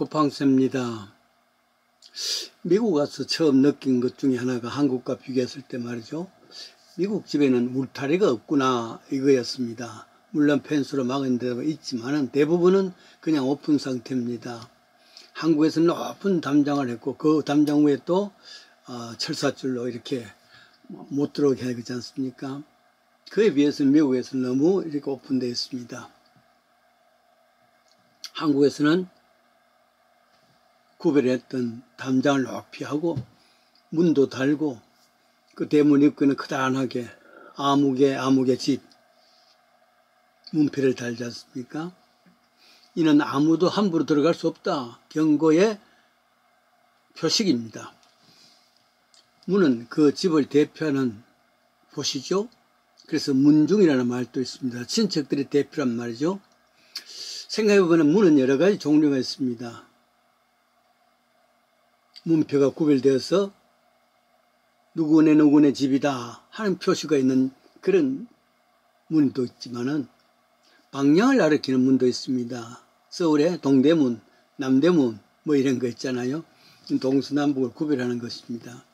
고팡세입니다. 미국 와서 처음 느낀 것 중에 하나가 한국과 비교했을 때 말이죠. 미국 집에는 울타리가 없구나 이거였습니다. 물론 펜스로 막은 데도 있지만 대부분은 그냥 오픈 상태입니다. 한국에서는 높은 담장을 했고 그 담장 위에 또 철사줄로 이렇게 못 들어오게 해야 되지 않습니까? 그에 비해서 미국에서는 너무 이렇게 오픈되어 있습니다. 한국에서는 구별했던 담장을 높이 하고 문도 달고 그 대문 입구는 크다란하게 아무개 집 문패를 달지 않습니까? 이는 아무도 함부로 들어갈 수 없다 경고의 표식입니다. 문은 그 집을 대표하는 곳이죠. 그래서 문중이라는 말도 있습니다. 친척들이 대표란 말이죠. 생각해보면 문은 여러 가지 종류가 있습니다. 문표가 구별되어서 누구네 집이다 하는 표시가 있는 그런 문도 있지만은 방향을 가리키는 문도 있습니다. 서울의 동대문, 남대문 뭐 이런 거 있잖아요. 동서남북을 구별하는 것입니다.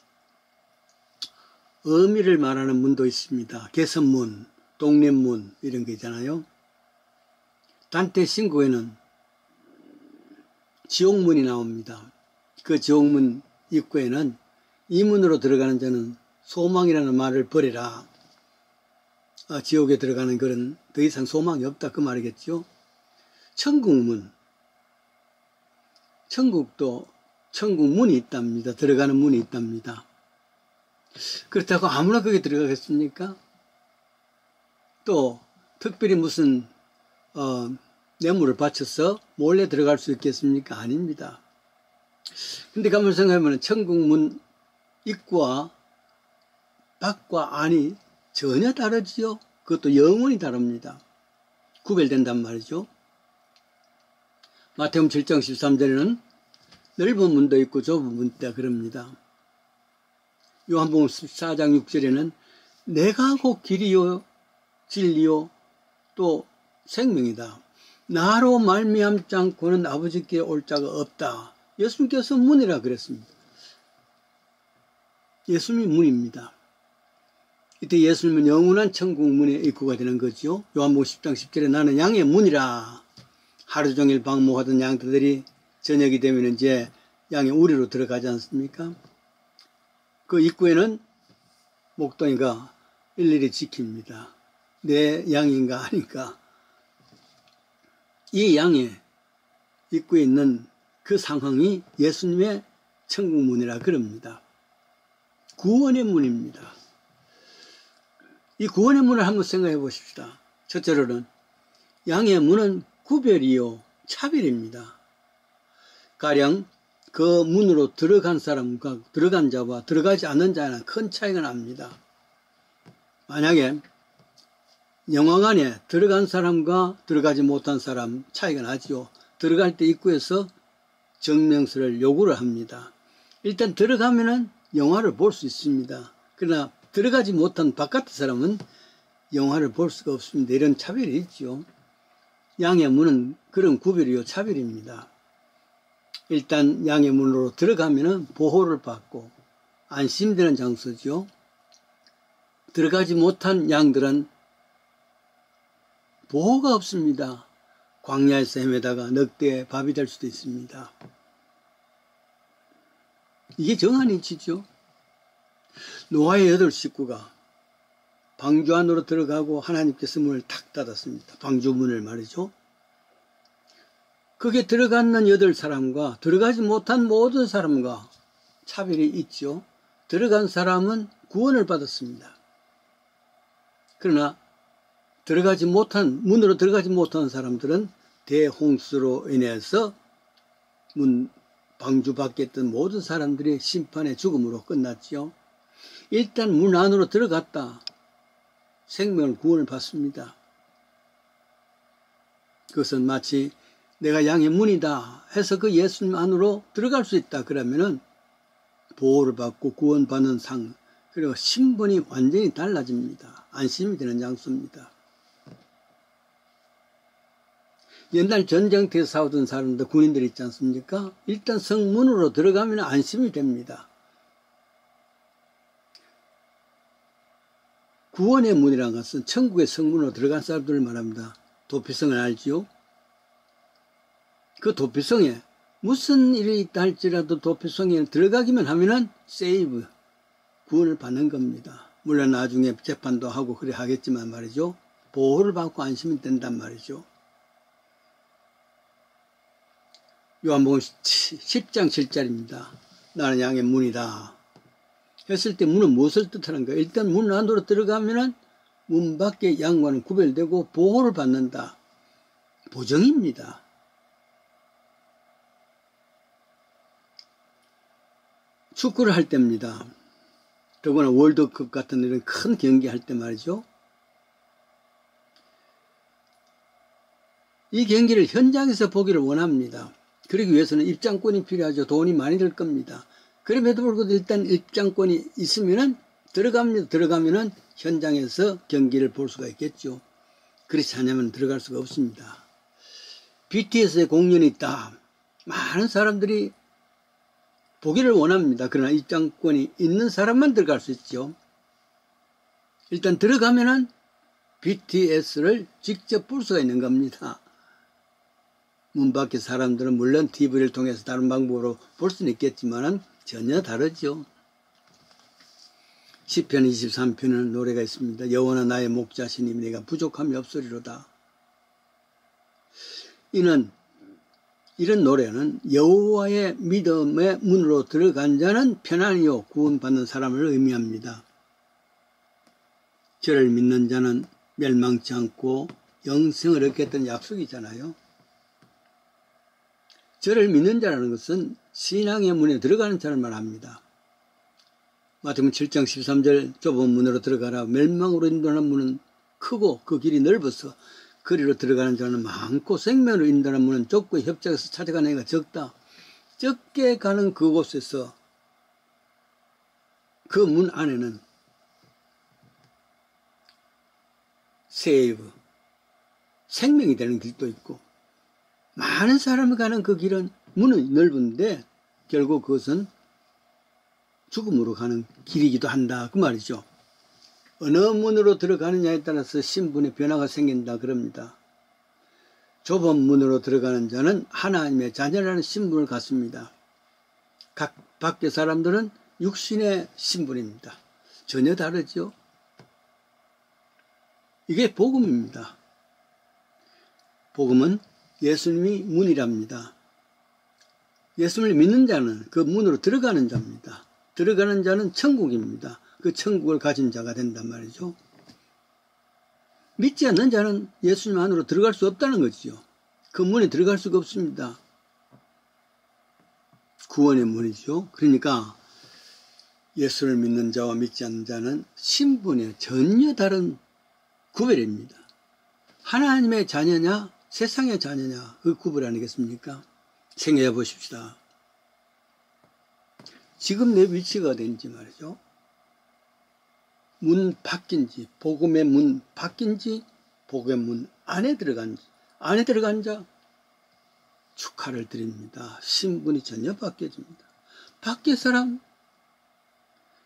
의미를 말하는 문도 있습니다. 개선문, 동립문 이런 거 있잖아요. 단테 신구에는 지옥문이 나옵니다. 그 지옥문 입구에는 이 문으로 들어가는 자는 소망이라는 말을 버리라. 지옥에 들어가는 그런 더 이상 소망이 없다 그 말이겠죠. 천국문, 천국도 천국문이 있답니다. 들어가는 문이 있답니다. 그렇다고 아무나 거기 들어가겠습니까? 또 특별히 무슨 뇌물을 바쳐서 몰래 들어갈 수 있겠습니까? 아닙니다. 근데 가만 생각해보면 천국문 입구와 밖과 안이 전혀 다르지요. 그것도 영원히 다릅니다. 구별된단 말이죠. 마태복음 7장 13절에는 넓은 문도 있고 좁은 문도 있다 그럽니다. 요한복음 14장 6절에는 내가 곧 길이요 진리요 또 생명이다. 나로 말미암지 않고는 아버지께 올 자가 없다. 예수님께서 문이라 그랬습니다. 예수님이 문입니다. 이때 예수님은 영원한 천국 문의 입구가 되는 거죠. 요한복음 10장 10절에 나는 양의 문이라. 하루 종일 방목하던 양들이 저녁이 되면 이제 양의 우리로 들어가지 않습니까? 그 입구에는 목동이가 일일이 지킵니다. 내 양인가 아닌가. 이 양의 입구에 있는 그 상황이 예수님의 천국문이라 그럽니다. 구원의 문입니다. 이 구원의 문을 한번 생각해 보십시다. 첫째로는 양의 문은 구별이요 차별입니다. 가령 그 문으로 들어간 사람과 들어간 자와 들어가지 않는 자는 큰 차이가 납니다. 만약에 영왕 안에 들어간 사람과 들어가지 못한 사람 차이가 나죠. 들어갈 때 입구에서 정명서를 요구를 합니다. 일단 들어가면은 영화를 볼 수 있습니다. 그러나 들어가지 못한 바깥의 사람은 영화를 볼 수가 없습니다. 이런 차별이 있죠. 양의 문은 그런 구별이요 차별입니다. 일단 양의 문으로 들어가면은 보호를 받고 안심되는 장소죠. 들어가지 못한 양들은 보호가 없습니다. 광야에서 헤매다가 늑대의 밥이 될 수도 있습니다. 이게 정한 이치죠. 노아의 8 식구가 방주 안으로 들어가고 하나님께서 문을 탁 닫았습니다. 방주문을 말이죠. 거기에 들어가는 8사람과 들어가지 못한 모든 사람과 차별이 있죠. 들어간 사람은 구원을 받았습니다. 그러나 문으로 들어가지 못한 사람들은 대홍수로 인해서 방주 밖에 있던 모든 사람들이 심판의 죽음으로 끝났죠. 일단 문 안으로 들어갔다. 생명을 구원을 받습니다. 그것은 마치 내가 양의 문이다 해서 그 예수님 안으로 들어갈 수 있다 그러면은 보호를 받고 구원받는 상 그리고 신분이 완전히 달라집니다. 안심이 되는 장소입니다. 옛날 전쟁터에서 싸우던 사람들, 군인들 있지 않습니까? 일단 성문으로 들어가면 안심이 됩니다. 구원의 문이라는 것은 천국의 성문으로 들어간 사람들을 말합니다. 도피성을 알지요? 그 도피성에 무슨 일이 있다 할지라도 도피성에 들어가기만 하면은 세이브, 구원을 받는 겁니다. 물론 나중에 재판도 하고 그래 하겠지만 말이죠. 보호를 받고 안심이 된단 말이죠. 요한복음 10장 7절입니다. 나는 양의 문이다. 했을 때 문은 무엇을 뜻하는 거예요? 일단 문 안으로 들어가면은 문 밖에 양과는 구별되고 보호를 받는다. 보정입니다. 축구를 할 때입니다. 더구나 월드컵 같은 이런 큰 경기 할 때 말이죠. 이 경기를 현장에서 보기를 원합니다. 그러기 위해서는 입장권이 필요하죠. 돈이 많이 들 겁니다. 그럼에도 불구하고 일단 입장권이 있으면은 들어가면은 현장에서 경기를 볼 수가 있겠죠. 그렇지 않으면 들어갈 수가 없습니다. BTS의 공연이 있다. 많은 사람들이 보기를 원합니다. 그러나 입장권이 있는 사람만 들어갈 수 있죠. 일단 들어가면은 BTS를 직접 볼 수가 있는 겁니다. 문 밖의 사람들은 물론 TV를 통해서 다른 방법으로 볼 수는 있겠지만 전혀 다르죠. 시편 23편에는 노래가 있습니다. 여호와는 나의 목자시니 내가 부족함이 없으리로다. 이런 노래는 여호와의 믿음의 문으로 들어간 자는 편안히요 구원받는 사람을 의미합니다. 저를 믿는 자는 멸망치 않고 영생을 얻겠다는 약속이잖아요. 저를 믿는 자라는 것은 신앙의 문에 들어가는 자를 말합니다. 마태복음 7장 13절 좁은 문으로 들어가라. 멸망으로 인도하는 문은 크고 그 길이 넓어서 거리로 들어가는 자는 많고 생명으로 인도하는 문은 좁고 협착해서 찾아가는 이가 적다. 적게 가는 그곳에서 그 문 안에는 세이브, 생명이 되는 길도 있고 많은 사람이 가는 그 길은 문은 넓은데 결국 그것은 죽음으로 가는 길이기도 한다 그 말이죠. 어느 문으로 들어가느냐에 따라서 신분의 변화가 생긴다 그럽니다. 좁은 문으로 들어가는 자는 하나님의 자녀라는 신분을 갖습니다. 각 밖의 사람들은 육신의 신분입니다. 전혀 다르죠. 이게 복음입니다. 복음은 예수님이 문이랍니다. 예수님을 믿는 자는 그 문으로 들어가는 자입니다. 들어가는 자는 천국입니다. 그 천국을 가진 자가 된단 말이죠. 믿지 않는 자는 예수님 안으로 들어갈 수 없다는 거죠. 그 문에 들어갈 수가 없습니다. 구원의 문이죠. 그러니까 예수를 믿는 자와 믿지 않는 자는 신분의 전혀 다른 구별입니다. 하나님의 자녀냐 세상의 자녀냐 그 구별 아니겠습니까? 생각해 보십시다. 지금 내 위치가 어딘지 말이죠. 문 밖인지 복음의 문 밖인지 복음의 문 안에 들어간 자 축하를 드립니다. 신분이 전혀 바뀌어집니다. 밖의 사람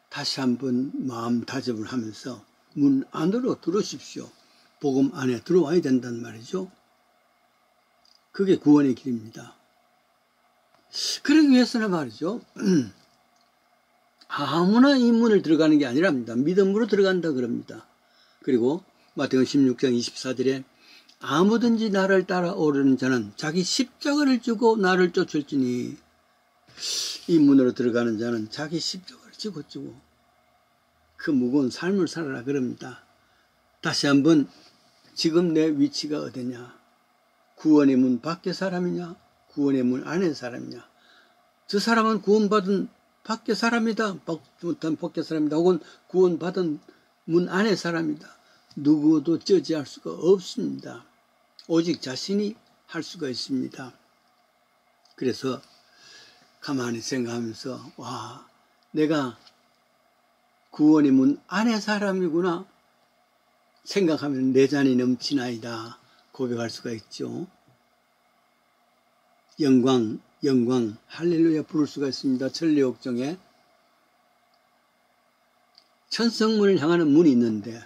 다시 한번 마음 다짐을 하면서 문 안으로 들어오십시오. 복음 안에 들어와야 된단 말이죠. 그게 구원의 길입니다. 그러기 위해서는 말이죠. 아무나 이 문을 들어가는 게 아니랍니다. 믿음으로 들어간다 그럽니다. 그리고 마태복음 16장 24절에 아무든지 나를 따라오려는 자는 자기 십자가를 지고 나를 쫓을지니 이 문으로 들어가는 자는 자기 십자가를 지고 그 무거운 삶을 살아라 그럽니다. 다시 한번 지금 내 위치가 어디냐? 구원의 문 밖의 사람이냐? 구원의 문 안의 사람이냐? 저 사람은 구원받은 밖의 사람이다. 밖의 사람이다. 혹은 구원받은 문 안의 사람이다. 누구도 저지할 수가 없습니다. 오직 자신이 할 수가 있습니다. 그래서 가만히 생각하면서 와, 내가 구원의 문 안의 사람이구나 생각하면 내 잔이 넘치나이다 고백할 수가 있죠. 영광, 영광, 할렐루야 부를 수가 있습니다. 천리옥정에 천성문을 향하는 문이 있는데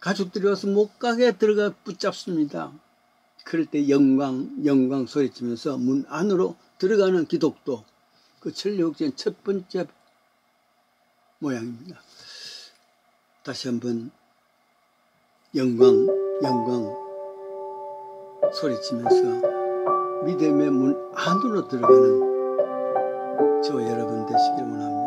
가족들이 와서 못 가게 들어가 붙잡습니다. 그럴 때 영광, 영광 소리치면서 문 안으로 들어가는 기독도, 그 천리옥정의 첫 번째 모양입니다. 다시 한번 영광, 영광 소리치면서 믿음의 문 안으로 들어가는 저와 여러분 되시길 원합니다.